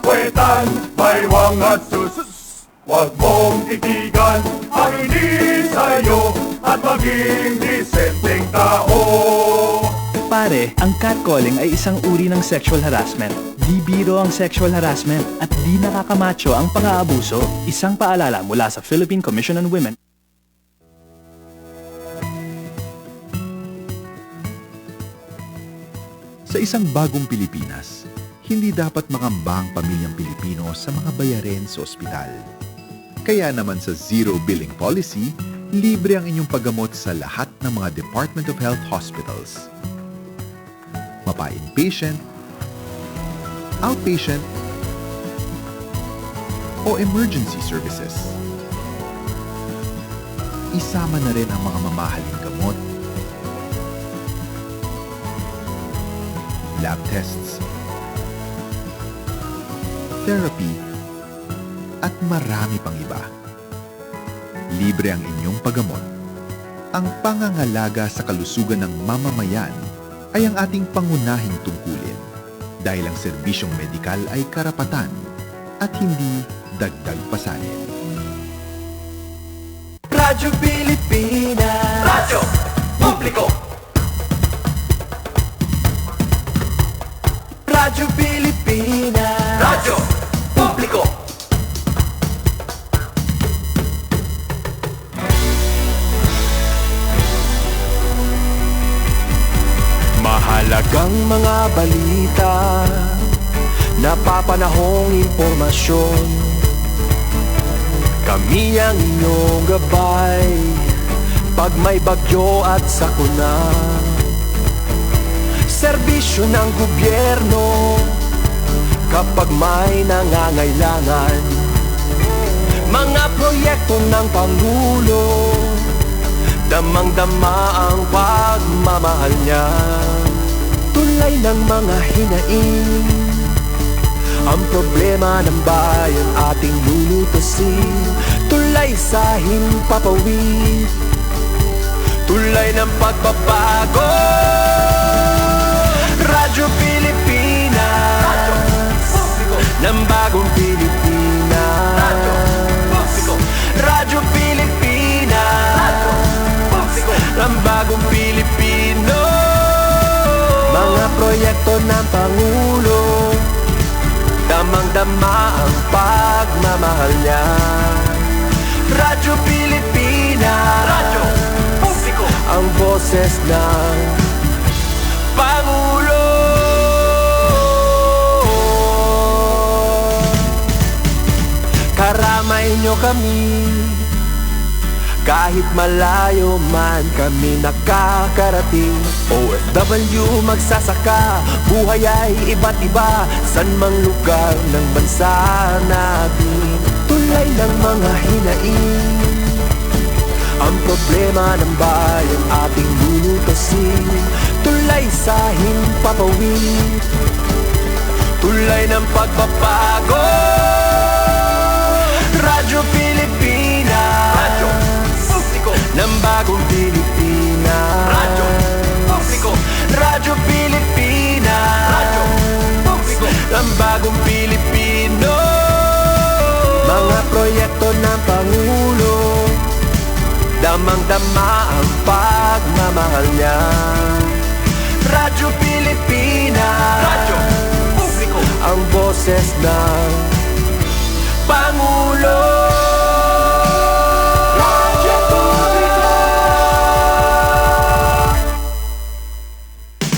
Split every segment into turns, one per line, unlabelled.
Kwetan, baywang at susus. Huwag mong titigan ang hindi sa'yo at maging disenteng tao.
Pare, ang catcalling ay isang uri ng sexual harassment. Di biro ang sexual harassment at di nakakamacho ang pang-aabuso. Isang paalala mula sa Philippine Commission on Women.
Sa isang bagong Pilipinas, hindi dapat makamba ang pamilyang Pilipino sa mga bayarin sa ospital. Kaya naman sa Zero Billing Policy, libre ang inyong paggamot sa lahat ng mga Department of Health hospitals. Mapa-inpatient, outpatient, o emergency services. Isama na rin ang mga mamahaling gamot, lab tests, therapy, at marami pang iba. Libre ang inyong paggamot. Ang pangangalaga sa kalusugan ng mamamayan ay ang ating pangunahing tungkulin dahil ang serbisyong medikal ay karapatan at hindi dagdag pasanin.
Radyo Pilipinas, Radyo Publiko. Radyo Pilipinas, Radyo Publiko. Mahalagang mga balita, napapanahong impormasyon. Kami ang inyong gabay pag may bagyo at sakuna. Serbisyo ng gobyerno kapag may nangangailangan. Mga proyekto ng Pangulo, damang-dama ang pagmamahal niya. Tulay ng mga hinaing, ang problema ng bayan ating lulutasin. Tulay sa himpapawid, tulay ng pagbabago. Radyo Pilipinas, Radyo Publiko ng bagong Pilipinas. Radyo Publiko, Radyo Pilipinas, Radyo Publiko ng bagong Pilipino. Mga proyekto ng Pangulo, damang-dama ang pagmamahal niya. Radyo Pilipinas, Radyo Publiko, ang boses ng Pangulo. Karamay nyo kami, kahit malayo man kami nakakarating. OFW magsasaka, buhay ay iba't iba, san mang lugar ng bansa natin. Tulay ng mga hinaing, ang problema ng bayan ating lulutasin. Tulay sa himpapawid, tulay ng pagbabago. Radyo Pilipinas, Radyo Publiko ng bagong Pilipinas. Radyo Publiko, Radyo Pilipinas, Radyo Publiko ng bagong Pilipino. Mga proyekto ng Pangulo, damang-dama ang pagmamahal niya. Radyo Pilipinas, Radyo Publiko, ang boses ng Pangulo. Radyo Publiko,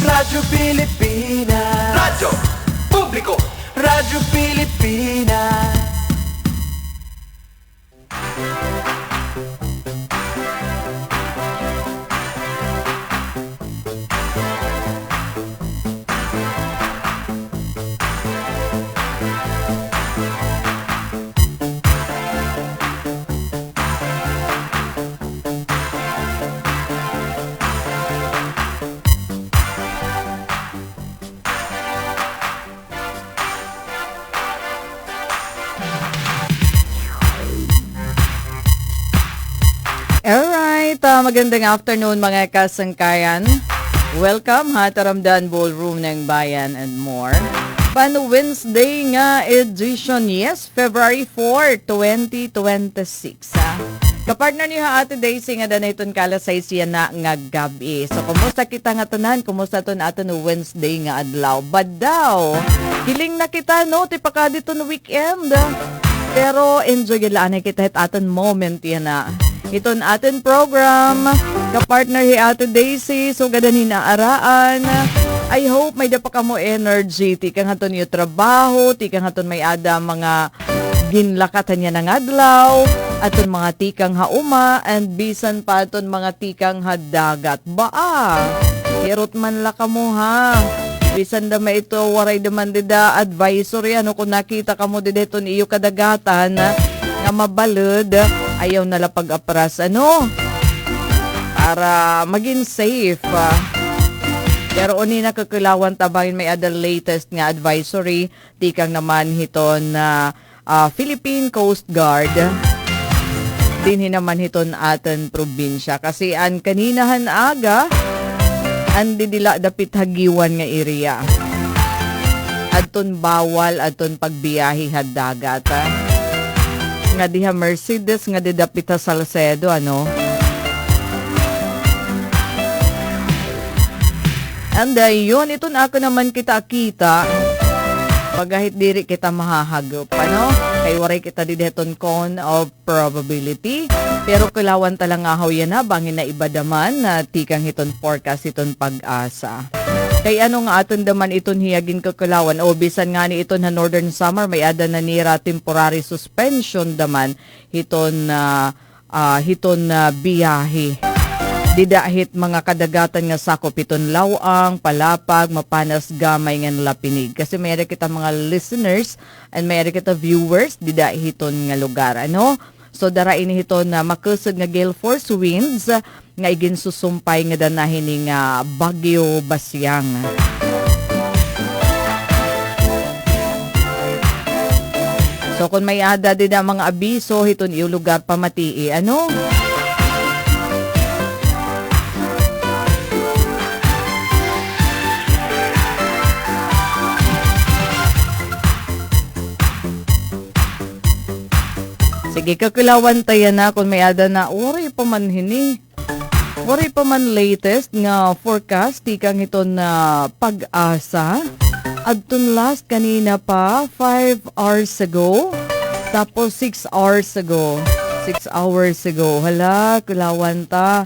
Radyo Pilipinas, Radyo Publiko, Radyo Pilipinas.
Alright, magandang afternoon mga kasangkayan. Welcome ha, Taramdan Ballroom ng Bayan and more. Pan Wednesday nga edition. Yes, February 4, 2026. Kapartner niyo ha Ate Daisy nga danay ton kalasay siya na nga gabi. So kumusta kita nga tanan? Kumusta ton aton Wednesday nga adlaw? Badaw. Hiling na kita no ti pakadi ton weekend. Pero enjoy gyud kita hit aton moment yan na. Iton aton program. Kapartner hi Ate Daisy. So gadanin na araan. I hope may dapa ka mo energy. Ti kang haton yung trabaho. Ti kang haton may ada mga ginlakatan niya ng adlaw. Aton mga tikang hauma. And bisan pa aton mga tikang hadagat. Baa. Hirot man la ka mo ha. Bisan da may ito waray daman dida advisory. Ano kung nakita ka mo dida ito iyo kadagatan nga mabalod. Ayaw nala pag-apras. Ano? Para maging safe. Pero uni na kakulawan tabangin may ada latest nga advisory. Tikang naman hiton na Philippine Coast Guard. Dinhi naman hiton aton probinsya. Kasi an kaninahan aga, andi dila dapit hagiwan nga area. Adton bawal, adton pagbiyahe haddagat. Nga diha Mercedes, nga di dapit sa Salcedo, ano? And yun, ito na ako naman kita-kita. Pagahit diri kita mahahagop, ano? Kay waray kita dideton con of probability. Pero kailawan talang ahaw yan na, bangin na iba daman na tikang hiton forecast hiton pag-asa. Kay ano nga aton daman iton hiyagin kakulawan, o bisan nga ni iton na Northern Summer, may ada na nira temporary suspension daman hiton biyahe. Didahit mga kadagatan nga sakop iton lawang, palapag, mapanas gamay nga lapinig. Kasi mayroon kita mga listeners and mayroon kita viewers didahiton nga lugar. Ano? So dara ini hiton na makusog nga gale force winds nga igin susumpay nga danahin nga Bagyo Basyang. So kung may ada din mga abiso hiton iyo lugar pamatii. Ano? Sige, kakulawan tayo na kung may ada na uri pa man hini. Uri pa man latest nga forecast tikang ito na pag-asa. Adtun last kanina pa 5 hours ago. Tapos 6 hours ago. 6 hours ago. Hala, kulawan ta.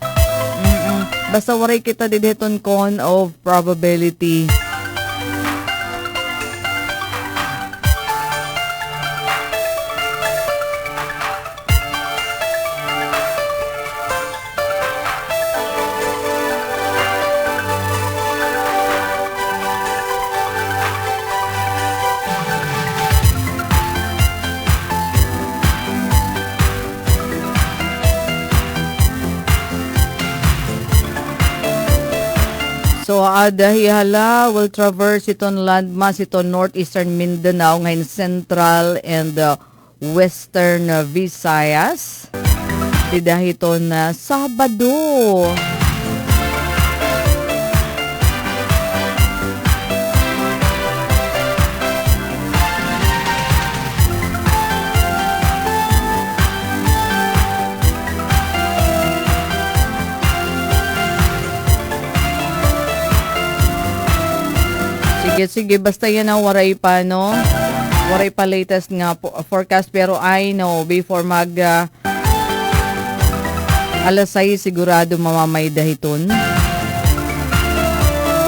Basta waray kita dideton con of probability. So, dahihala will traverse iton landmass iton northeastern Mindanao ngayon central and western Visayas. Didahiton Sabado. Sige, basta yan ang waray pa, no? Waray pa latest nga forecast, pero I know, before alas 6, sigurado mamamay dahiton.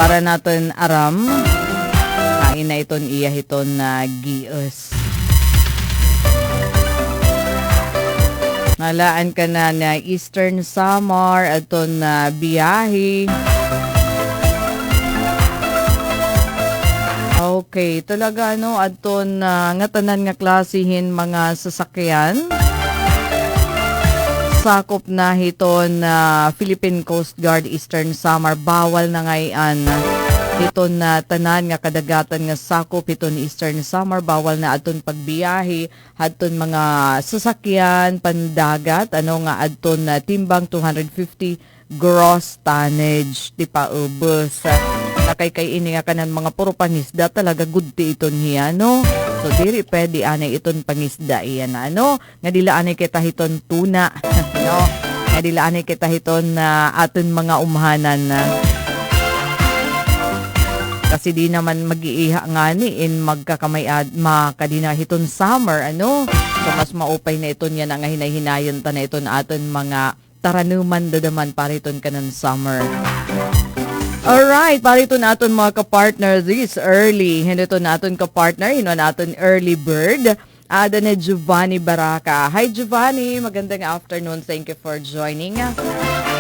Para natin aram, kain na iton iyahiton na gios. Nalaan ka na Eastern Samar, aton na biyahe. Okay, talaga adton nga tanan nga klasihin mga sasakyan. Sakop na hiton Philippine Coast Guard Eastern Samar, bawal na ngayon. Hiton na tanan nga kadagatan nga sakop hiton Eastern Samar, bawal na adton pagbiyahe, adton mga sasakyan pandagat, nga adton timbang 250 gross tonnage, di pa ubos. kay ini nga kanan mga puro pangisda talaga good ti iton hiya, no? So diri pwede anay iton pangisda iyan na, no? Nga dila anay kita hiton tuna, no? Nga dila anay kita hiton na aton mga umhanan na. Kasi di naman mag-iiha nga ni in magkakamayad makadina hiton summer, ano? So mas maupay na iton yan ang hinay-hinayon ta na iton aton mga taranuman dadaman para iton kanan summer. Alright, para ito natin mga kapartner this early. Hindi ito natin kapartner, hino natin early bird. Ada na Giovanni Baraka. Hi Giovanni, magandang afternoon. Thank you for joining.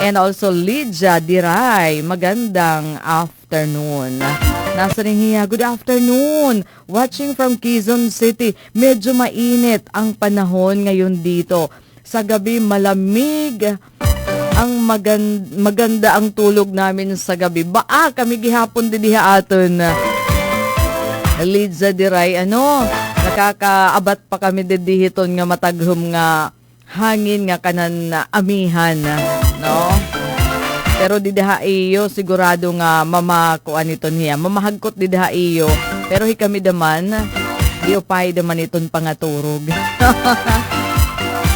And also Lydia Diray, magandang afternoon. Nasa rin hiya, good afternoon. Watching from Quezon City. Medyo mainit ang panahon ngayon dito. Sa gabi malamig. Ang maganda ang tulog namin sa gabi. Baa kami gihapon din diha aton. Lidza diray, nakakaabat pa kami didihiton nga mataghom nga hangin nga kanan na amihan, no? Pero diha iyo sigurado nga mamakuan iton hiya. Mamahagkot diha iyo. Pero kami daman di upay daman iton pangaturog.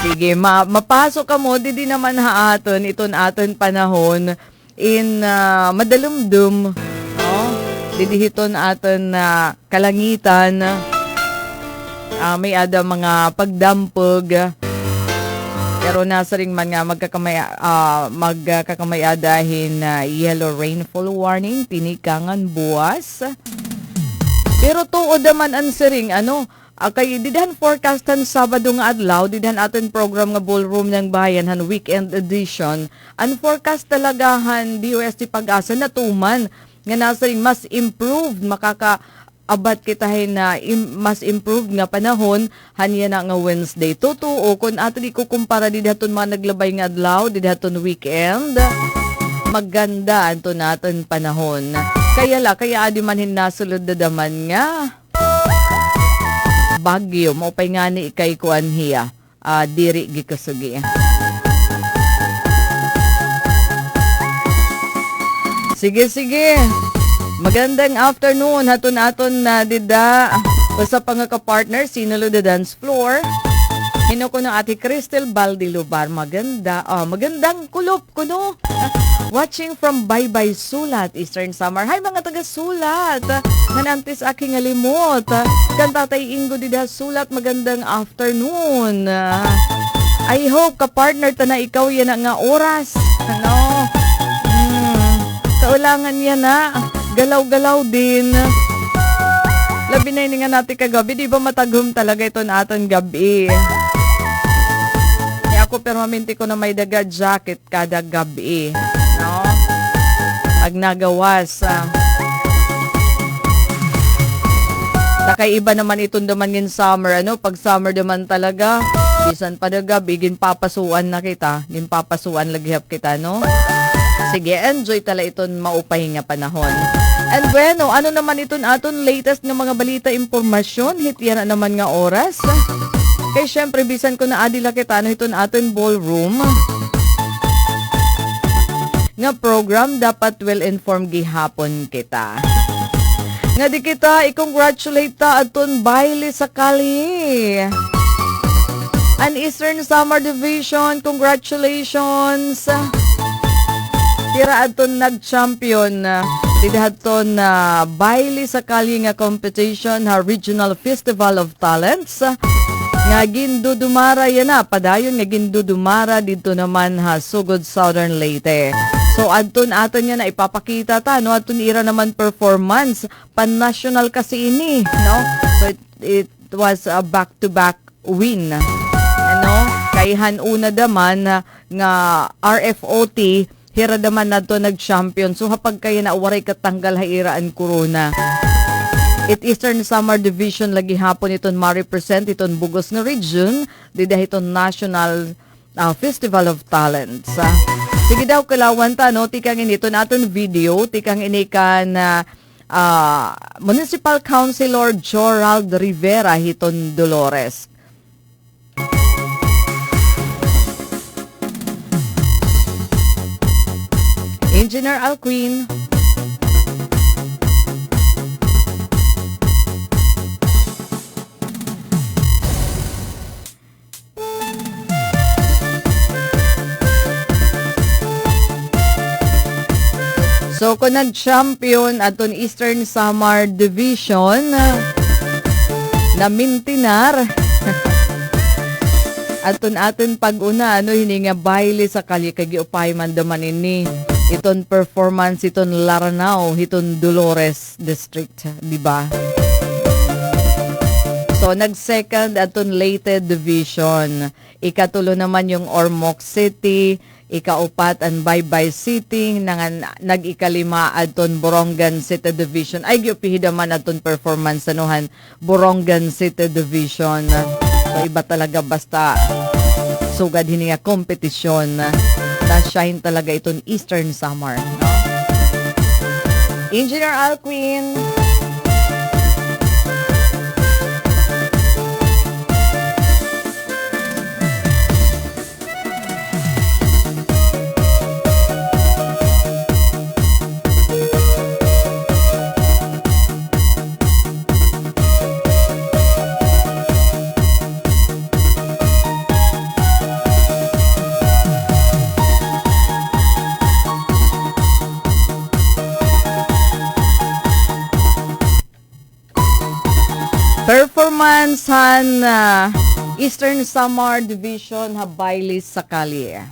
Sige, mapasok ka mo, di naman haaton, iton aton panahon in madalumdum, no? Didihiton aton kalangitan, may ada mga pagdampog, pero nasa ring man nga magkakamayadahin yellow rainfall warning, tinikangan buwas. Pero tuod naman ang siring, kay didahan forecastan Sabado nga adlaw, didahan aton program nga Ballroom ng Bayan han weekend edition. Ang forecast talagahan DOST Pag-asa na tuman nga nasa ring mas improved makakaabat kitahin na mas improved nga panahon hanya na nga Wednesday. Totoo kun ato di ko kumpara didaton mga naglabay nga adlaw, didaton weekend. Maganda anto naton panahon. Kaya adi man hinasulod da daman nga bagyo, maupay nga ni ikay kuan hiya, diri gikasugi. Sige. Magandang afternoon. Haton-aton na dida. Basta pa nga ka-partner, sinalo the dance floor. Hino ko ng ati Cristel Baldilubar. Maganda. Magandang kulop ko, no? Watching from Baybay Sulat, Eastern Samar. Hi mga taga-Sulat. Nanantis aking alimot. Kantatay Ingo dida Sulat. Magandang afternoon. I hope ka-partner ta na ikaw yan nga oras. Kaulangan yan na. Galaw-galaw din. Labi na nga natin kagabi. Di ba mataghum talaga ito na aton gabi? Ako permanente ko na may daga jacket kada gabi, no? Ag nagawas. Takay iba naman itong daman yung summer, pag summer naman talaga, bisan pa daga, bigin papasuan na kita, din papasuan laghihap kita, no? Sige, enjoy tala iton maupay nga panahon. And bueno, ano naman iton aton latest nga mga balita, impormasyon, hityan na naman nga oras. Kaya syempre, bisan ko na adila kita, iton aton ballroom. Nga program, dapat well-informed gihapon kita. Nga di kita, i-congratulate ta aton baile sa kali. An Eastern Samar Division, congratulations. Tira aton nag-champion. Didahaton na baile sa kali nga competition, Regional Festival of Talents. Nga gindudumara yan na, padayon nga gindudumara dito naman Sugod Southern Leyte. So adton aton yan na ipapakita ta, no? Adton ira naman performance, pan-national kasi ini, no? So it was a back-to-back win. Kayhan una daman nga RFOT, hira daman na to nag-champion. So hapag kaya na waray katanggal hairaan corona. It Eastern Samar Division lagi hapon iton ma-represent iton Bugos nga region dida iton National Festival of Talents. Sige daw kalawan ta, no? Tikang inito naton video, tikang inikan Municipal Councilor Jorald Rivera hiton Dolores. Engineer Alquin. So kung nag-champion aton Eastern Samar Division na Mintinar aton pag-una hininga baile sa kalye kay giupay man daman ini iton performance iton Laranao iton Dolores District, di ba? So nag-second aton Leyte Division, ikatulo naman yung Ormoc City, ikaupat ang Baybay City, nag-ikalima aton Borongan City Division. Ay giupihid man aton performance sanuhan Borongan City Division. So iba talaga basta sugad hininga kompetisyon na shine talaga iton Eastern Samar, no? Engineer Alquin. Performance han Eastern Samar Division Habaylis sa kalye.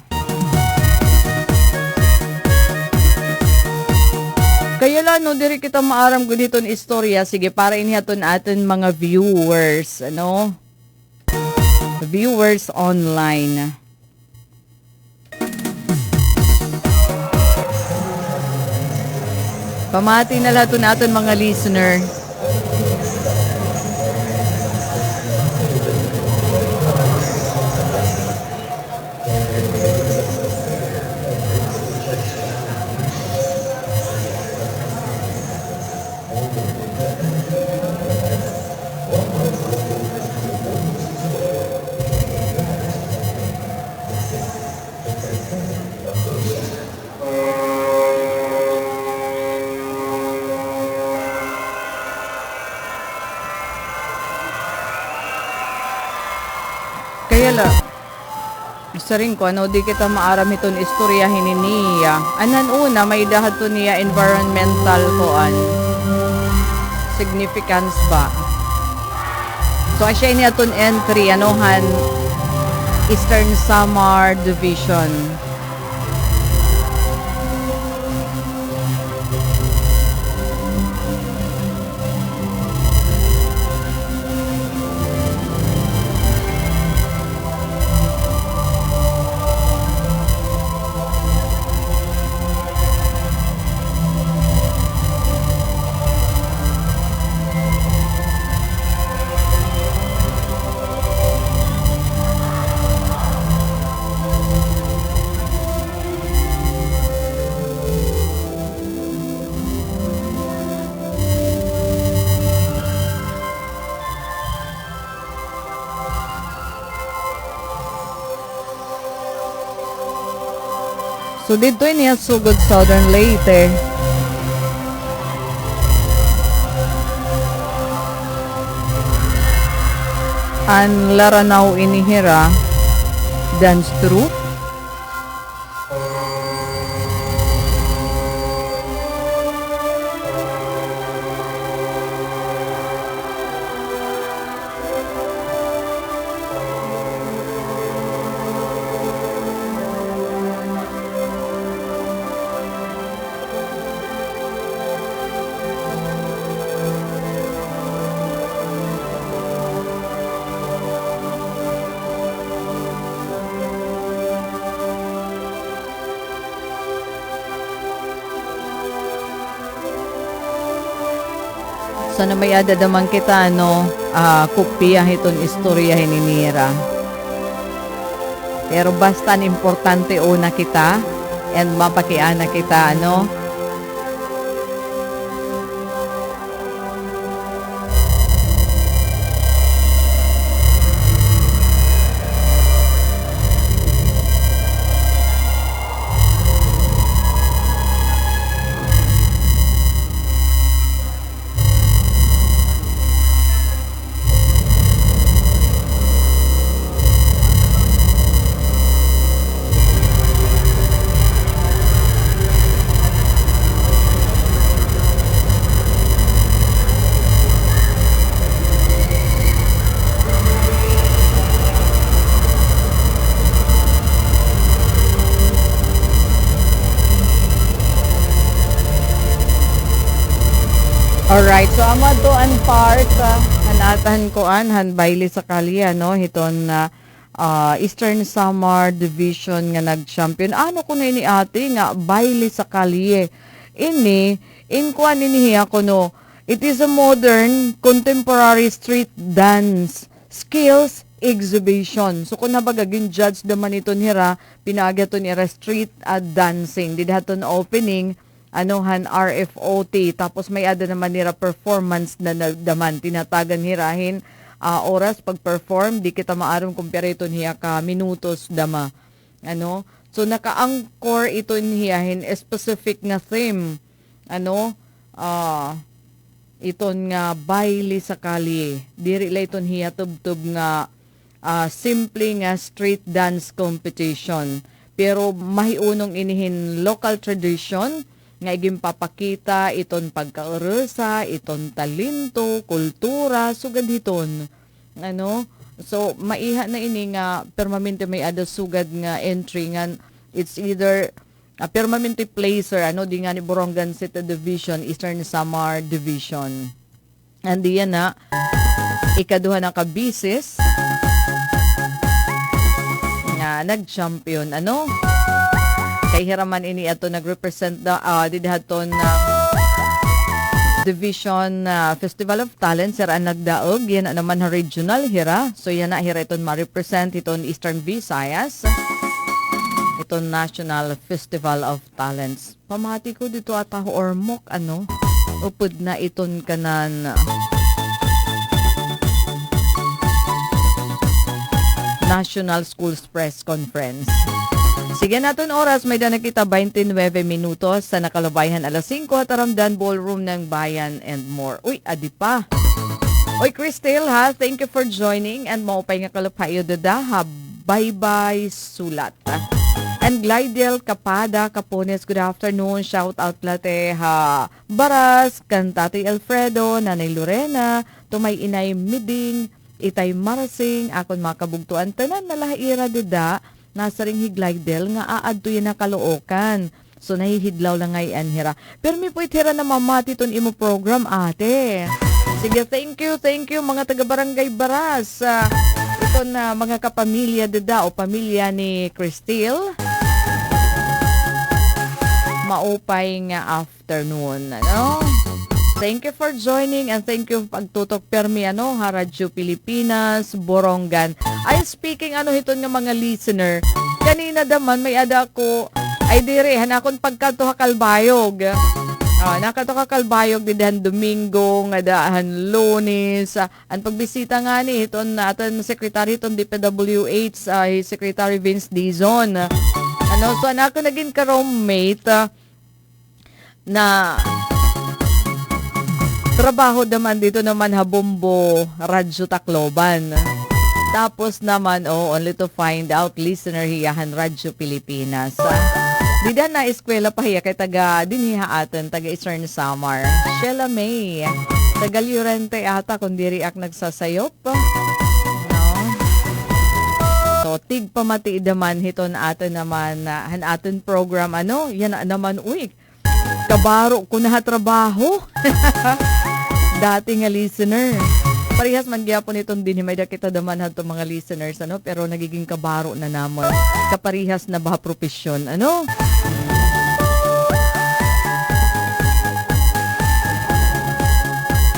Kaya lang no diri kita maaram gud hiton istorya, sige para inihaton aton mga viewers, viewers online. Pamati na lahat natin mga listener. Kaya la, isa rin ko, di kita maaram iton istoryahin niya. Anan una, may dahat to niya environmental significance ba? So, asya niya ton entry, Eastern Samar Division. So dito niya sugod Southern Leyte. Ang Laranao inihira dance troupe. Sana may adadaman kita, kupya iton istorya hininira. Pero basta importante una kita and mapakiana kita, Alright, so amad to ang part hanatan ko han baile sa kalye no hiton na Eastern Samar Division nga nag-champion. Ano ko na ini ate nga baile sa kalye. Ini in kuan ini ko no. It is a modern contemporary street dance skills exhibition. So kung nabagagin judge naman ito nira, pinagaton nira street dancing. Didaton opening anuhan RFOT tapos may ada naman nira performance na nagdaman tinatagan hirahin oras pag-perform di kita maaron kumpirito niya ka minutos dama ano so naka-anchor ito niyahin specific nga theme ano iton nga baile sa kalye diri la iton hiya tubtub nga simple nga street dance competition pero mahiunong inihin local tradition nga igimpapakita iton pagkauresa, iton talento, kultura, sugad hiton. Ano? So, maiha na ini nga permanente may ada sugad nga entry nga it's either a permanente placer, ano, di nga ni Borongan City Division, Eastern Samar Division. And diyan na, ikaduha ng kabisis nga nag-champion, ano? Kay hiraman ini ato nag-represent didaton na Division Festival of Talent sir ang nagdaog yan naman regional hira so yan na hira iton ma-represent iton Eastern Visayas iton National Festival of Talents pamati ko dito ataho ormok ano upod na iton kanan National Schools Press Conference. Sige natin oras, may dana kita 29 minutos sa nakalubayhan alas 5 at Aramdan Ballroom ng Bayan and more. Uy, adi pa. Uy, Crystal ha, thank you for joining and maupay nga kalupayo dada ha. Bye-bye sulat. And Glidel Kapada Capones, good afternoon. Shout out late ha. Baras, Kantati Alfredo, Nanay Lorena, Tumay Inay Miding, Itay Marasing, akon makabugtuan tanan na lahaira dada. Nasa ring higlaydel nga aadto yan na kalookan. So, nahihidlaw lang ngay anhira. Pero may po itira na mamati ton imo program, ate. Sige, thank you, mga taga-barangay Baras. Ito na mga kapamilya dada o pamilya ni Cristil. Maupay nga afternoon, ano? Thank you for joining and thank you pagtutok permi ano ha Radyo Pilipinas Borongan. Ay speaking ano hiton nga mga listener. Kanina daman may ada ko ay dire hanakon pagkanto ha Kalbayog. Nakato ka Kalbayog didahan Domingo nga daahan Lunes. Ang pagbisita nga ni hiton natin secretary hiton DPWH Secretary Vince Dizon. Ano so anako naging ka-roommate na trabaho naman dito naman Habombo Radyo Tacloban. Tapos naman, only to find out, listener hiyahan Radyo Pilipinas. Dida na eskwela pa hiya kay taga dinhiha atin, taga Eastern Samar. Sheila May, taga Llorente ata kung diri ak nagsasayop. No? So, tig pamati daman hiton atin naman, han atin program, ano, yan naman, uy, kabaro ko na trabaho. Dati nga listener. Parehas man gyapon itong din may kita daman hadto mga listeners ano pero nagiging kabaro na namon. Kaparehas na ba profesyon ano?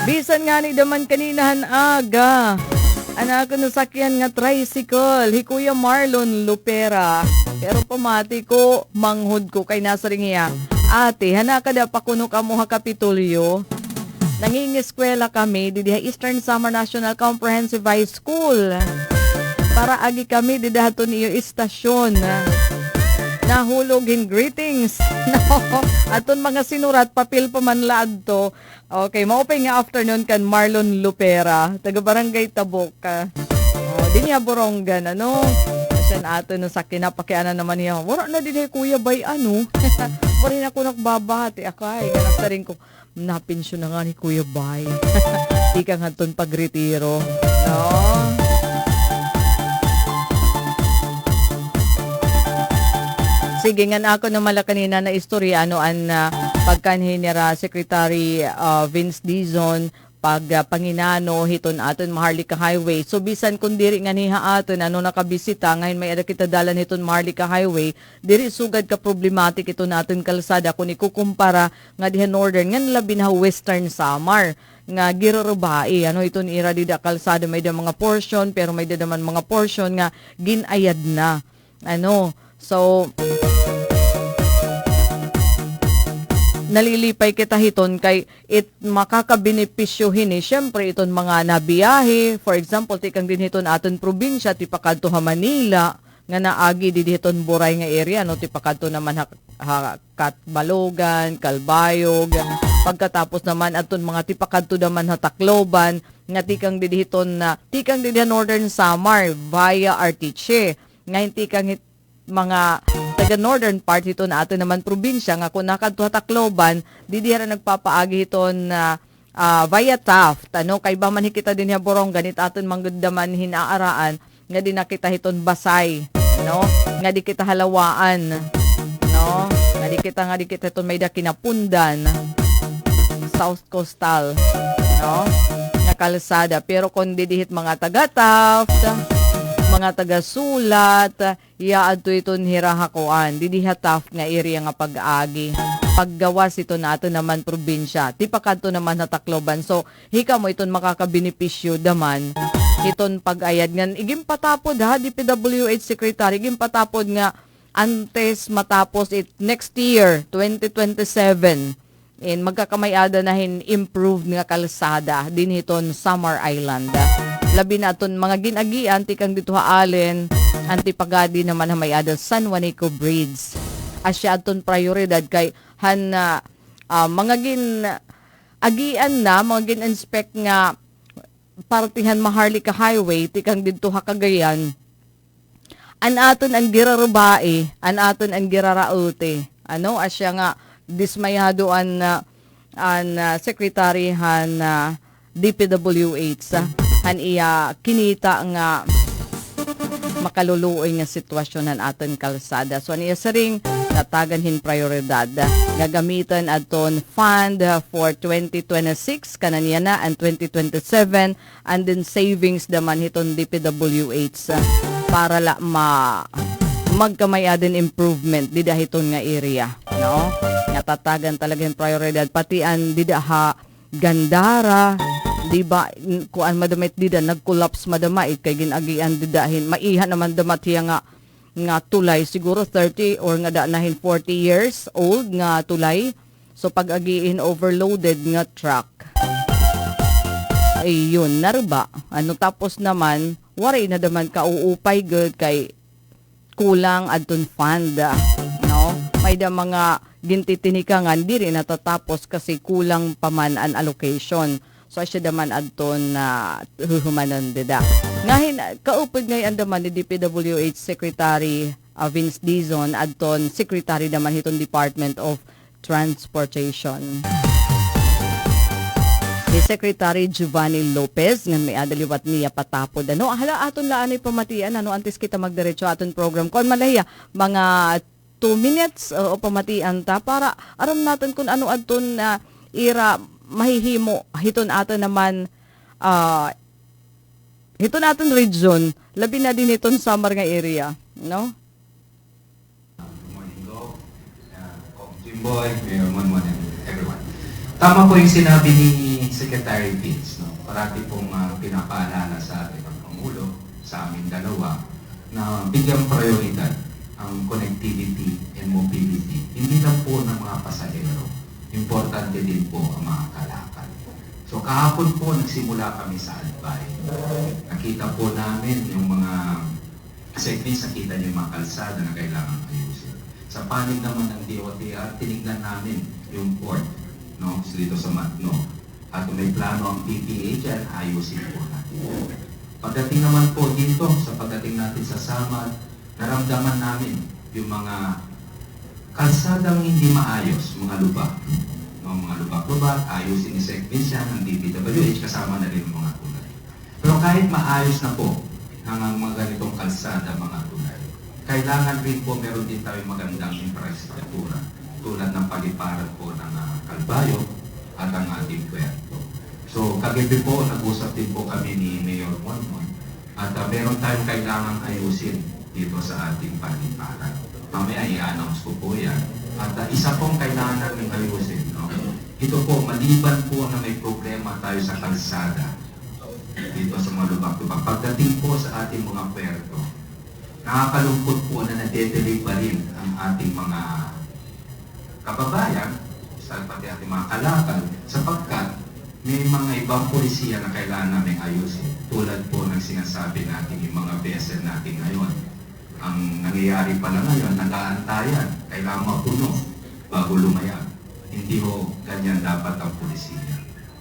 Bisan nga ni daman kaninahan aga. Anak ko nasakyan nga tricycle. Hi Kuya Marlon Lupera. Pero pamati ko manghud ko kay nasa ring iya. Ate, hana ka da pakuno ka mo ha Kapitolyo. Nangingeskwela kami di Eastern Samar National Comprehensive High School. Para agi kami di dahaton iyo istasyon. Nahulogin greetings. No. Aton mga sinurat papel pa man laad to. Okay, maupay nga afternoon kan Marlon Lupera, taga Barangay Tabok. Di niya Borongan ano. Siyan ato no sa kinapakianan naman niya. Wala na din kuya bay ano. Wala na ako nakbabati akay. Ganasta rin ko. Napensyon na nga ni Kuya Bay. Di ka nga ton pagretiro. No? Sige nga ako na mala kanina na istorya ano an pagkanhin nira Secretary Vince Dizon pag panginano hiton aton Maharlika Highway. So bisan kung diri nga niha aton ano nakabisita ngayon may ada kita dalan hiton Maharlika Highway, diri sugad ka problematic ito naton kalsada kung ikukumpara nga diha northern nga labi na western Samar nga girurubai ano iton ira dida kalsada may da mga portion pero may da naman mga portion nga ginayad na. Ano? So nalilipay kita hiton kay it makakabenepisyohin syempre iton mga nabiyahe. For example, tikang din hiton aton probinsya, tipakadto ha Manila, nga naagi di hiton Buray nga area, no? Tipakadto naman ha Katbalogan, Calbayog, pagkatapos naman aton mga tipakadto naman ha Tacloban, nga tikang di hiton na, tikang di Northern Samar, via Artiche, ngayon tikang mga taga northern part ito na ato naman probinsya nga kung nakadto Tacloban di diha nagpapaagi iton via Taft ano kay ba man hikita din ya borong ganit aton manggudaman hinaaraan nga di nakita hiton Basay no nga di kita halawaan no nga di kita iton may da kinapundan South Coastal no nga kalsada pero kung didihit mga taga Taft mga taga-sulat, iaadto iton hirahakuan, didihataf nga area nga pag-agi. Paggawas ito na ato naman probinsya, tipakadto naman na Tacloban. So, hika mo iton makakabenepisyo daman, iton pag-ayad nga. Igim patapod ha, DPWH Secretary, igim patapod nga antes matapos next year, 2027. And magkakamayada na improved nga kalsada din hiton Samar Island. Labi na aton mga ginagian tikang dito haalen antipagadi naman na may ada San Juanico Bridge. Asya aton prioridad kay han mga agian na mga gin-inspect nga partihan Maharlika Highway tikang dito ha Cagayan. An aton ang girarubae, an aton ang giraraute. Ano asya nga dismayado an secretary han DPWH han iya kinita nga makaluluoy nga sitwasyon ng aton kalsada. So niya saring natagan hin prioridad gagamitan aton fund for 2026 kananiya na and 2027 and then savings daman hiton DPWH para la magkamayaden improvement dida hiton nga area no nga tatagan talaga hin prioridad pati an dida ha Gandara di ba kuan madamit dida nag-collapse madamait kay ginagian didahin maiha naman damat hiya nga tulay siguro 30 or nga danahin 40 years old nga tulay so pag-agiin overloaded nga truck ay yun narba ano tapos naman wari na daman kauupay good kay kulang adton fund no may da mga gintitinikangan diri natatapos kasi kulang paman an allocation. So siya daman adton na huhumanon dida. Ngahin kaupod ngayon daman ni DPWH Secretary Vince Dizon adton Secretary daman hiton Department of Transportation. Ni Secretary Giovanni Lopez nga may adaliwat niya patapod. Ano hala aton laan ay pamatian ano antes kita magdiretso aton program kon malahiya mga 2 minutes o pamatian ta para aram natin kung ano adton ira mahihimo hiton ato naman hiton aton region labi na din hiton Samar nga area no
Jimboy, Mayor Monmon and everyone. Tama po yung sinabi ni Secretary Vince, no? Parati pong pinapaalala sa atin ang Pangulo, sa aming dalawa, na bigyang prioridad ang connectivity and mobility. Hindi lang po ng mga pasahero. Importante din po ang mga kalakal. So kahapon po nagsimula kami sa Albay. Nakita po namin yung mga segments, nakita niyo yung mga kalsada na kailangan ayusin. Sa panig naman ng DOTR, tinignan namin yung port, no? So dito sa Matno. At kung may plano ang PPA dyan, ayusin po natin. Pagdating naman po dito, sa pagdating natin sa Samar, naramdaman namin yung mga kalsadang hindi maayos, mga lubak. No, mga lubak-lubak, ayusin ni segments yan ng DPWH, kasama na rin mga tulay. Pero kahit maayos na po ang mga ganitong kalsada, mga tulay, kailangan rin po meron din tayo magandang infrastruktura tulad ng paliparan po ng Calbayo at ang ating puerto. So kagabi po, nag-usap din po kami ni Mayor Monmon at meron tayong kailangang ayusin dito sa ating paliparan. Mamaya i-announce ko po yan. At isa pong kailangan namin ayusin, no? Ito po, maliban po na may problema tayo sa kalsada dito sa mga lubak-lubak. Pagdating po sa ating mga puerto, nakakalungkot po na nade-delay pa rin ang ating mga kababayan, sa pati ating mga kalakal, sapagkat may mga ibang polisiya na kailangan namin ayusin. Tulad po ng sinasabi natin yung mga vessel natin ngayon. Ang nangyayari pala ngayon, nag-aantayan, kailangan mapuno bago lumayag. Hindi ho ganyan dapat ang polisiya.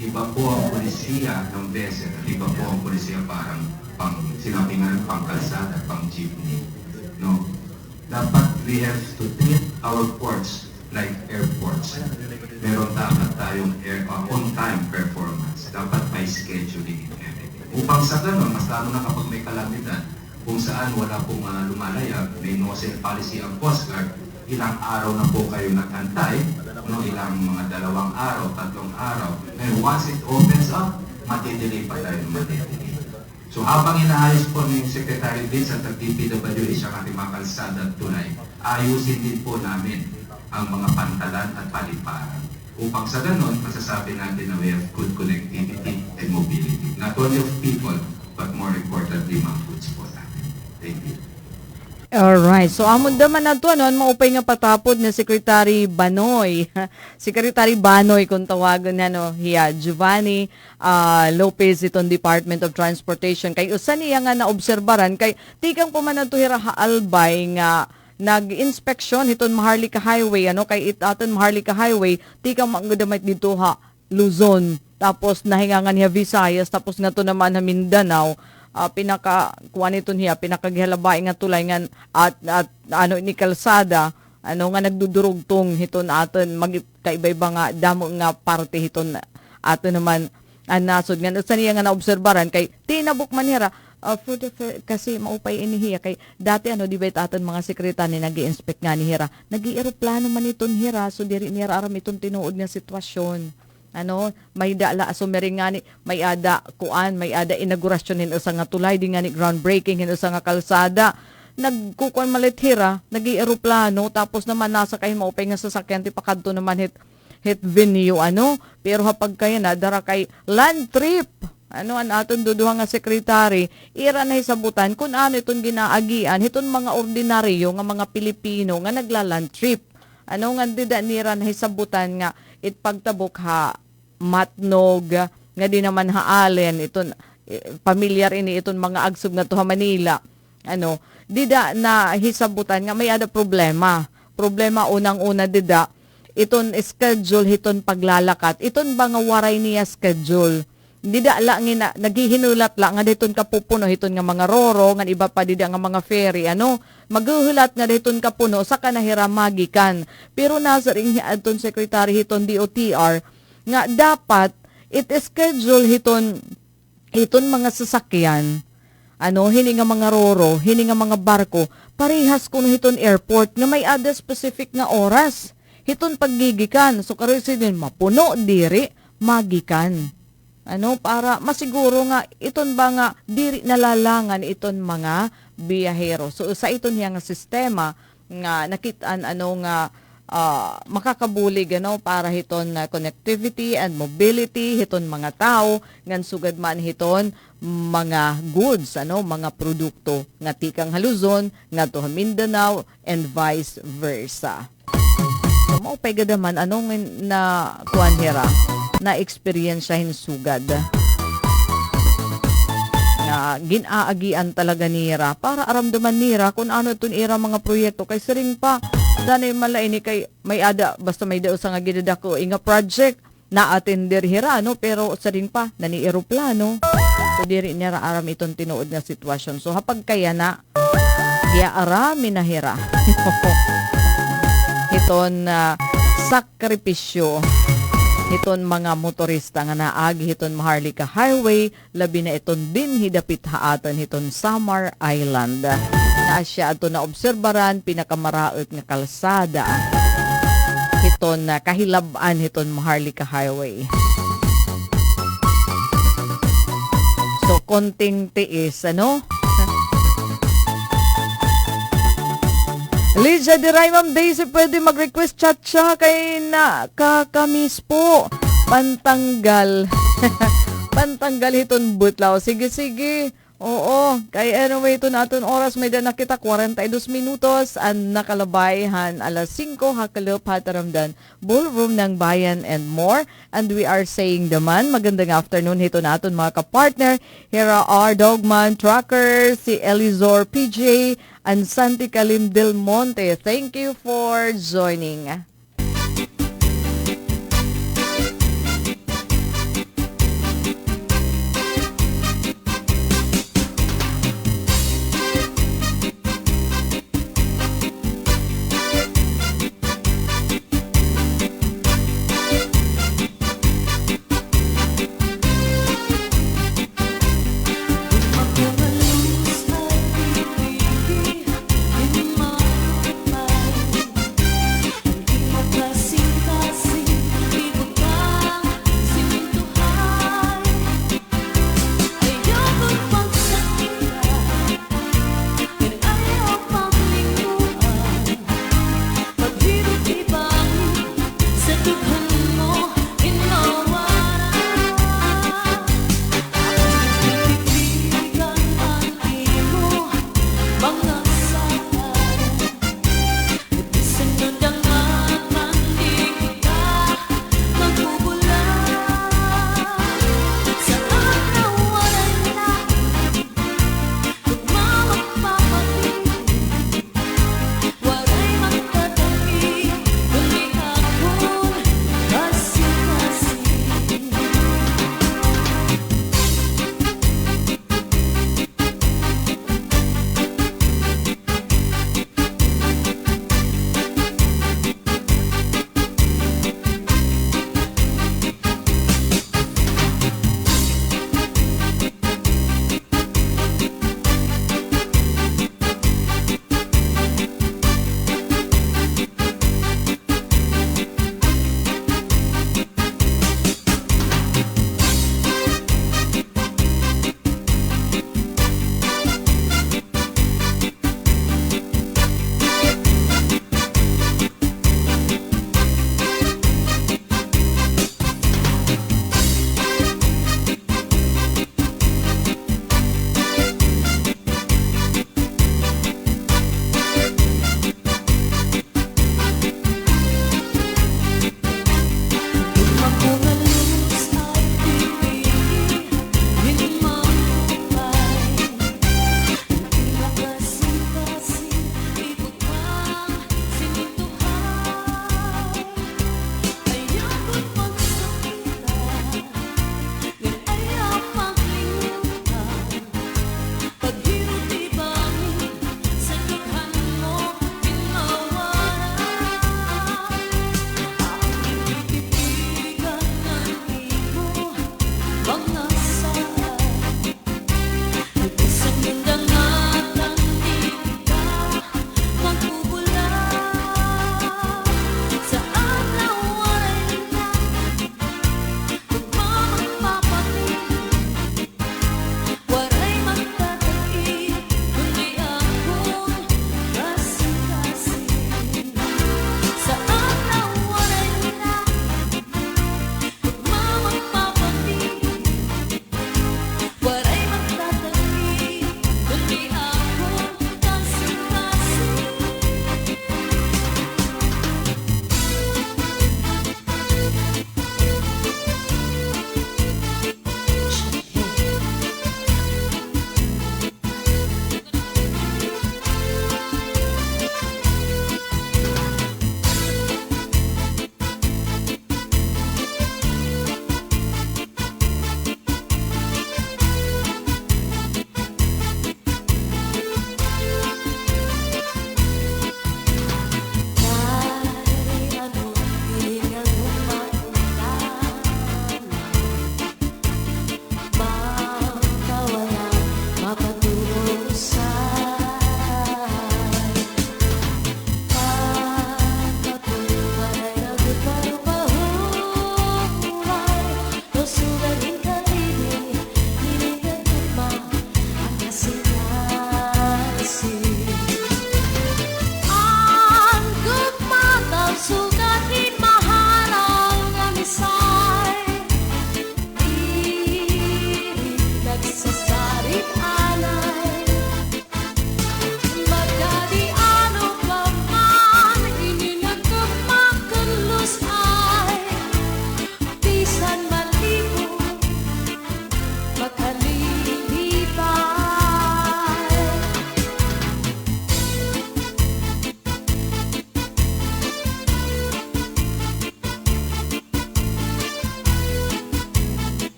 Iba po ang polisiya ng vessel at iba po ang polisiya parang sinabi nga pang kalsada, pang jeepney. No? Dapat we have to treat our ports like airports. Meron dapat tayong on-time performance. Dapat may scheduling and everything. Upang sa ganun, mas lalo na kapag may kalamidad, kung saan wala pong lumalayag, may no-sale policy ang Coast Guard, ilang araw na po kayo nag-antay, no, ilang mga 2 araw, 3 araw. Ngayon, once it opens up, matidelay pa tayo ng matidelay. So habang inaayos po ni Secretary Vince at DPWH ang ating mga kalsada at tulay, ayusin din po namin ang mga pantalan at paliparan. Upang sa ganun, masasabi natin na we have good connectivity and mobility. Not only of people, but more importantly, mga goods po natin. Thank you.
Alright, so amon naman na to, maupay nga patapod na Secretary Banoy. Secretary Banoy kung tawagan na, no, hiya, Giovanni Lopez itong Department of Transportation. Kay usan niya nga naobserbaran, kay tikang pumanan to hira Albay nga nag-inspeksyon iton Maharlika Highway, kay itaton Maharlika Highway, tikang magdamay dito Luzon, tapos nahingangan niya Visayas, tapos nga to naman na Mindanao, pinaka-kuha nito niya, pinakagihalabay nga tulay nga at ni kalsada, nga nagdudurog tong hiton aton, magkaiba-iba nga, damo nga parte hiton aton naman, nasod nga, sa niya nga naobserbaran, kay tinabok manira, kasi maupay inihiya, kay dati di ba aton mga sekretary nag-i-inspect nga ni Hira, nag-i-aeroplano man iton Hira, so diri nira aram itong tinuod nga sitwasyon. May dala sumering nga ni may ada inaugurasyon hin usa nga tulay di nga ni groundbreaking hin usa nga kalsada, nagkukuan malit Hira, nag-i-aeroplano, tapos naman nasa kay maupay nga sasakyan ti pakadto naman hit venue pero hapag kaya na dara kay land trip an aton duduha nga sekretary ira na hisabutan kung iton ginaagian hiton mga ordinaryo nga mga Pilipino nga nagla-land trip nga dida nira na hisabutan nga it pagtabok matnog nga di naman haalen iton pamilyar ini iton mga agsub nga to Manila dida na hisabutan nga may ada problema unang-una dida iton schedule hiton paglalakat iton ba nga waray niya schedule dida la nga naghihinulat la nga diton kapupuno hiton nga mga roro nga iba pa dida nga mga ferry maghuhulat nga diton kapuno sa kanahiramagikan pero nasa ring adton secretary hiton DOTR nga dapat it schedule hiton mga sasakyan hini nga mga roro hini nga mga barko parehas kuno hiton airport nga may ada specific nga oras hiton paggigikan so karon din mapuno diri magikan para masiguro nga iton ba nga diri nalalangan iton mga biyahero. So sa iton nga sistema nga nakitaan nga makakabulig para hiton connectivity and mobility hiton mga tao ngan sugad man hiton mga goods mga produkto nga tikang Luzon nga to Mindanao and vice versa. So mao pay gadaman na kuan hera na experience hinsugad na ginaagian talaga nira para aramdaman nira kung ano itong ira mga proyekto kay siring pa danay malaini kay may ada basta may daw sa nga gidadako inga project na atender hira pero siring pa nani eroplano so diri nira aram itong tinuod nga sitwasyon so hapag kaya na kaya arami na hira iton sakripisyo hiton mga motorista nga naagi hiton Maharlika Highway labi na iton din hidapit haatan hiton Samar Island na siya ato na obserbaran pinakamaraot nga kalsada hiton na kahilab-an hiton Maharlika Highway. So, konting tiis, ano? Lydia Diray, Ma'am Daisy, pwede mag-request chat siya kay nakakamiss po. Pantanggal. Pantanggal hiton butlaw. Sige. Oo. Kay anyway, ito na aton oras. May na kita 42 minutos. Ang nakalabayhan alas 5 hakalop hataramdan. Ballroom ng Bayan and more. And we are saying naman, magandang afternoon hito na aton mga kapartner. Here are Dogman Trucker, si Elizor PJ, and Santi Kalim Del Monte. Thank you for joining.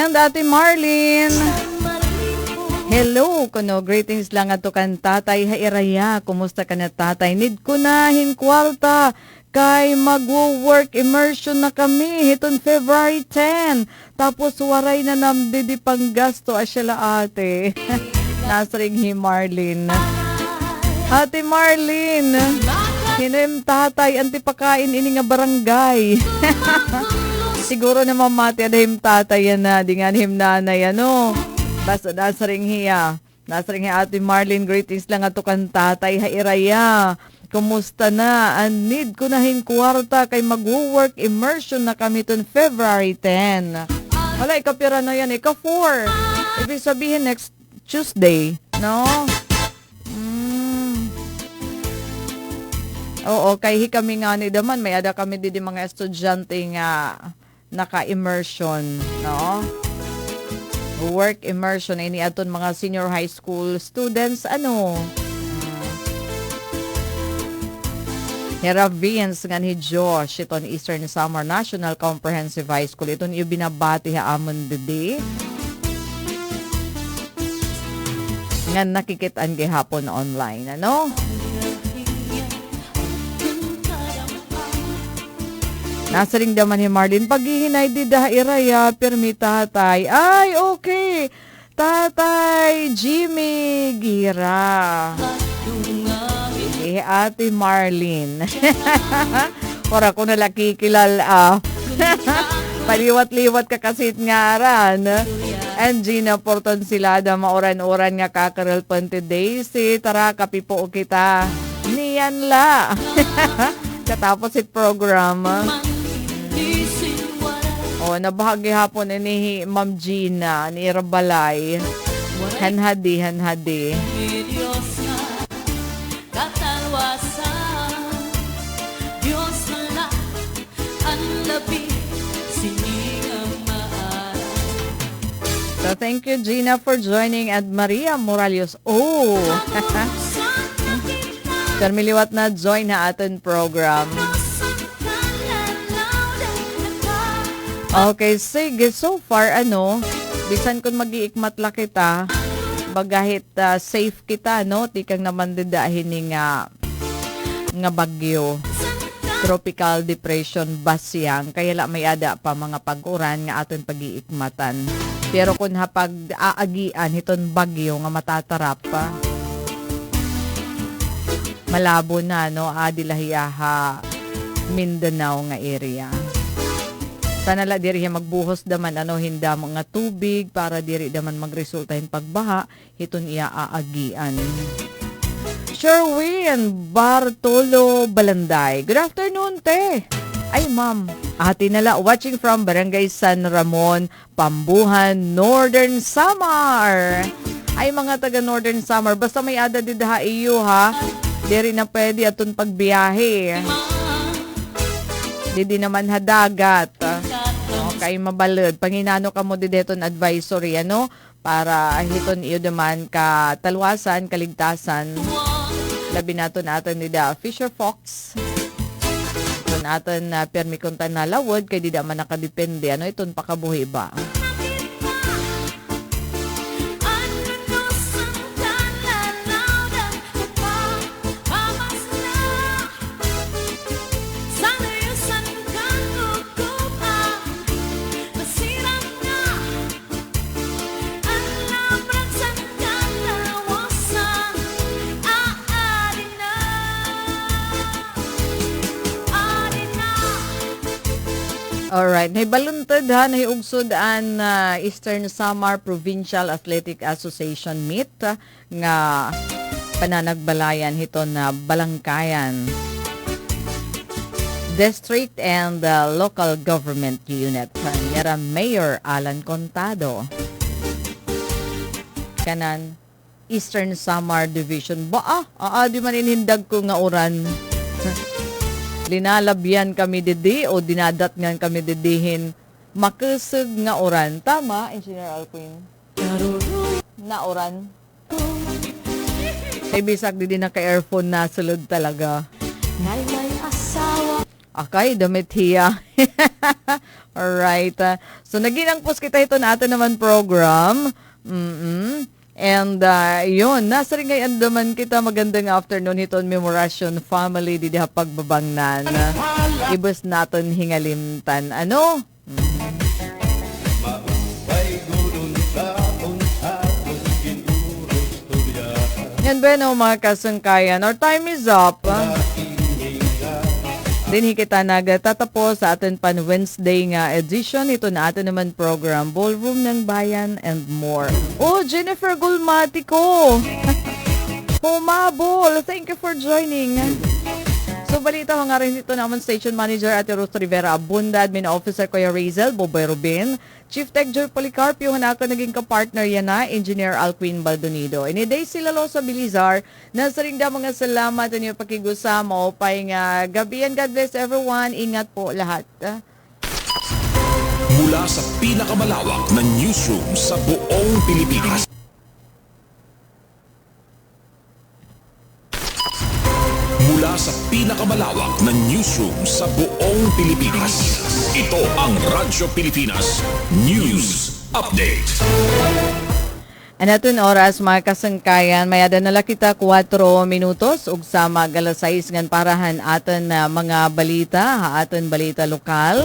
and Ate Marlene. Hello, kuno greetings lang ato kan tatay hairaya. Kumusta ka na tatay? Need ko na hinkwarta kay magwo-work immersion na kami hiton February 10. Tapos waray na namdi di panggasto asyala ate. Nasring hi Marlene. Ate Marlene, hinim tatay anti pakain ini nga barangay. Siguro na mamati adahim tatay yan na di nga him nanay ano. Nasring hiya. Nasring hiya Ate Marlene, greetings lang ato kan tatay hairaya. Kumusta na? Need ko na hinkwarta kay mag-work immersion na kami ton February 10. Wala, ikapira na yan. Ika-4. Ibig sabihin next Tuesday. No? Oo, kay kami nga ni daman. May ada kami di mga estudyante nga naka-immersion. No? Work immersion. Ini aton mga senior high school students. Ano? Heravians nga ni Josh, iton Eastern Samar National Comprehensive High School. Iton yung binabati haamon didi. Nga nakikitaan gihapon online, ano? Nasa ring daman ni Marlene, paghihinay di dahairaya, permi tatay. Ay, okay. Tatay Jimmy Gira. Ate Marlene. Ora ko nalaki kilal paliwat-liwat ka kasit ngaran. And Gina Portonsilada maoran-oran nga kakarel Ponte Daisy. Tara kapipo kita. Niyan la. Katapos it program. Nabahagi hapon ni Ma'am Gina ni Rabalay. Hanhadi. So thank you Gina for joining at Maria Morales. Oh. Permiliwat na join na aton program. Okay, sige. So far bisan kun mag-iikmatla kita, bagahit safe kita no, tikang naman didahin ni nga bagyo. Tropical depression basyang kaya la may ada pa mga pag-uran nga aton pag-iikmatan. Pero kung hapag aagian hiton bagyo nga matatarap pa, malabo na no adilahiyaha Mindanao nga area. Sana la diri magbuhos daman hinda mga tubig para diri daman magresulta in pagbaha hiton iya aagian. Sherwin Bartolo Balanday. Good afternoon, te. Ay, ma'am. Ate nala, watching from Barangay San Ramon, Pambuhan, Northern Samar. Ay, mga taga Northern Samar. Basta may ada didaha iyo, ha? Diri na pwede atun pagbiyahe. Di naman hadagat. Okay, mabalod. Panginano ka mo dideton advisory, para hiton iyo naman ka talwasan, kaligtasan. Labi nato ni da Fisher Fox. Ito natin permi kuntan na lawod kay di da man nakadepende. Iton pakabuhi ba? Alright, naibaluntad naiugsod ang Eastern Samar Provincial Athletic Association meet nga pananagbalayan hiton na Balangkayan District and Local Government Unit. Yara Mayor Alan Contado. Kanan Eastern Samar Division. Di man inindag ko nga oran. Linalabyan kami didi o dinadatngan kami didihin makasag nga oran. Tama, Engineer Alquin? Na oran. Ay bisag didi na ka-earphone na sulod talaga. Akay, damit hiya. Alright. So, naginangpos kita ito na ato naman program. And yun, nasa rin ngayon naman kita magandang afternoon hiton Memoration Family di pagbabangnan. Ibus naton hingalimtan. Ano? Yan ba no, mga kasangkayan? Our time is up. Din kita nagtatapos sa atin pan Wednesday nga edition. Ito na atin naman program, Ballroom ng Bayan and more. Oh, Jennifer Gulmatico! Humabol! Thank you for joining. So, balita ko nga rin dito naman Station Manager Ate Ruth Rivera Abunda, Admin Officer Kuya Razel, Boboy Rubin, Chief Tech Joy Policarpio, na ako naging kapartner yan na, Engineer Alquin Baldonido. Iniday sila lo sa Bilizar, nasa rin da mga salamat ang iyong pakigusama o pay nga gabi, and God bless everyone. Ingat po lahat.
Mula sa pinakamalawak na newsroom sa buong Pilipinas. Mula sa pinakamalawak na newsroom sa buong Pilipinas. Ito ang Radyo Pilipinas News Update.
Anatun oras mga kasangkayan, mayada nala kita 4 minutos ug sama alas 6 ngan parahan aton mga balita, aton balita lokal.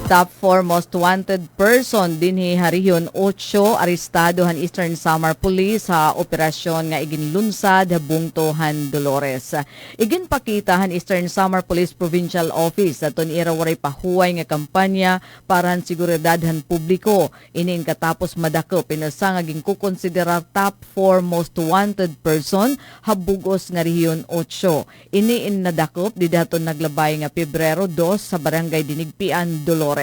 Top 4 most wanted person dinhi hariyon 8 arestado han Eastern Samar Police sa operasyon nga iginlunsad Bungtohan Dolores. Iginpakita han Eastern Samar Police Provincial Office aton ira waray pahuway nga kampanya para han seguridad han publiko. Ining katapos madakop pinasa nga ginkukonsiderar top 4 most wanted person habugos nga rehiyon 8. Ini nadakop di daton naglabay nga Pebrero 2 sa barangay Dinigpian Dolores.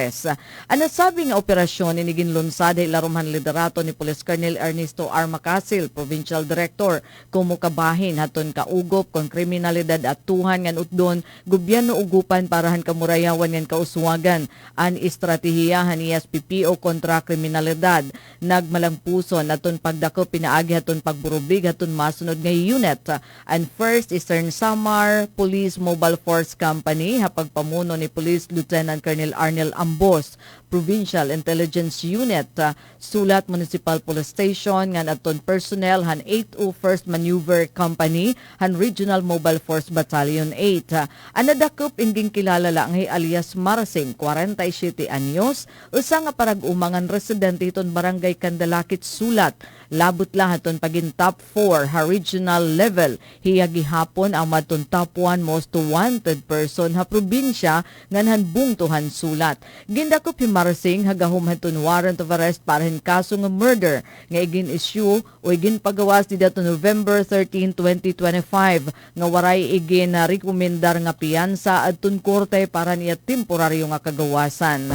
Ano sabi nga operasyon ni ginlunsad ay larumhan liderato ni Police Colonel Ernesto R. Macasil, Provincial Director, kumukabahin haton kaugop kon kriminalidad at tuhan ngan utdon gobyerno ugupan parahan kamurayawan ngan kauswagan an estratehiya han ESPPO kontra kriminalidad. Nagmalangpuson aton pagdako pinaagi haton pagburubig haton masunod nga unit and First Eastern Samar Police Mobile Force Company hapagpamuno ni Police Lieutenant Colonel Arnel Ambos, Provincial Intelligence Unit, Sulat Municipal Police Station, ngan aton personnel han 801st Maneuver Company, han Regional Mobile Force Battalion 8. Anadakop inging kilala lang alias Marasing, 47 anyos, usa nga parag-umangan residente iton Barangay Candalakit, Sulat. Labot lahaton pagin top 4 ha regional level. Hiya gihapon ang maton top 1 most wanted person ha probinsya nganhan Bungtohan Sulat. Gindakop himarsing hagahom haton warrant of arrest para hin kaso nga murder nga igin issue o igin pagawas di dato November 13, 2025 nga waray igin na rekomendar nga piyansa adton korte para niya temporaryo nga kagawasan.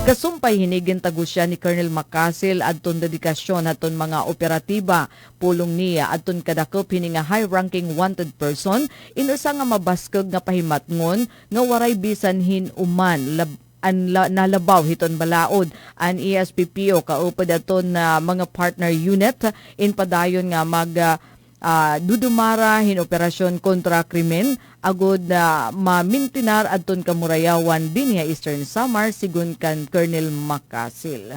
Kasumpay hinigin tagusya ni Colonel Macasil adton dedikasyon aton mga operatiba pulong niya adton kadakop hini nga high-ranking wanted person inusa nga mabaskog nga pahimatngon nga waray bisan hin uman nalabaw hiton balaod an ESPPO kaupod aton na mga partner unit in padayon nga mag dudumara hin operasyon kontra krimen agod na mamintinar adton kamurayawan dinhi Eastern Samar sigun kan Colonel Macasil.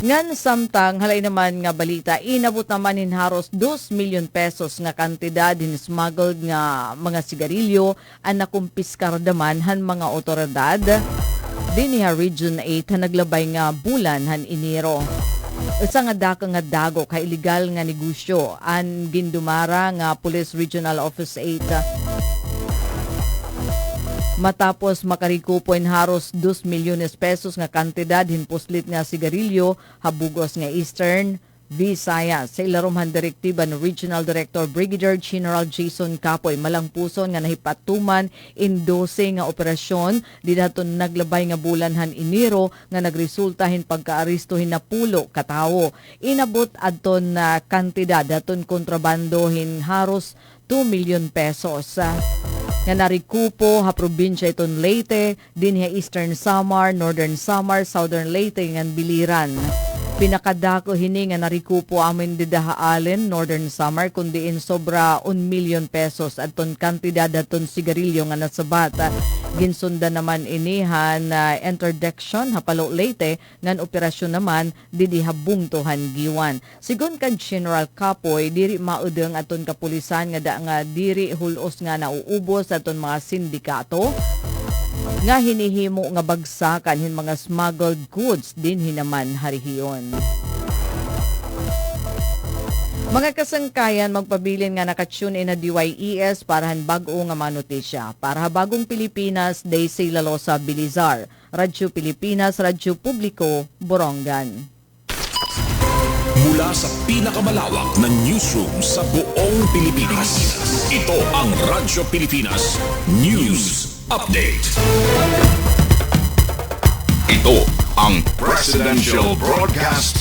Ngan samtang halay naman nga balita inabot naman in haros 2 million pesos nga kantidad in smuggled nga mga sigarilyo ang nakumpiskar daman han mga otoridad dinhi Region 8 naglabay nga bulan han Enero. Usa nga dako nga dago kay illegal nga negosyo an gindumara nga Police Regional Office 8 matapos makarikupo in haros 2 milyones pesos nga kantidad hinpuslit nga sigarilyo habugos nga Eastern Visayas. Sa ilarumhan direktiba ng Regional Director Brigadier General Jason Capoy malangpuson nga nahipatuman in 12 nga operasyon di daton naglabay nga bulan han Enero nga nagresulta hin pagkaaresto hin na pulo katawo. Inabot adton na kantidad daton kontrabando hin haros 2 milyon pesos. Nga narikupo ha probinsya iton Leyte, dinhi Eastern Samar, Northern Samar, Southern Leyte ngan Biliran. Pinakadako hini nga narikupo amin didahaalen Northern Samar kundiin sobra 1 million pesos adton kantidad aton sigarilyo nga nasabat. Ginsundan naman inihan na interdiction hapalo Leyte ngan operasyon naman didi habungtuhan giwan. Sigon kan General Capoy diri maudeng aton kapulisan nga da nga diri hulos nga nauubos aton mga sindikato nga hinihimo nga bagsakan hin mga smuggled goods din hinaman harihiyon. Mga kasangkayan, magpabilin nga nakatune in na DYES para bago nga mga notisya. Para bagong Pilipinas, Daisy Lalosa Bilizar. Radyo Pilipinas, Radyo Publiko, Borongan.
Mula sa pinakamalawak na newsroom sa buong Pilipinas. Ito ang Radyo Pilipinas News Update. Ito ang Presidential Broadcast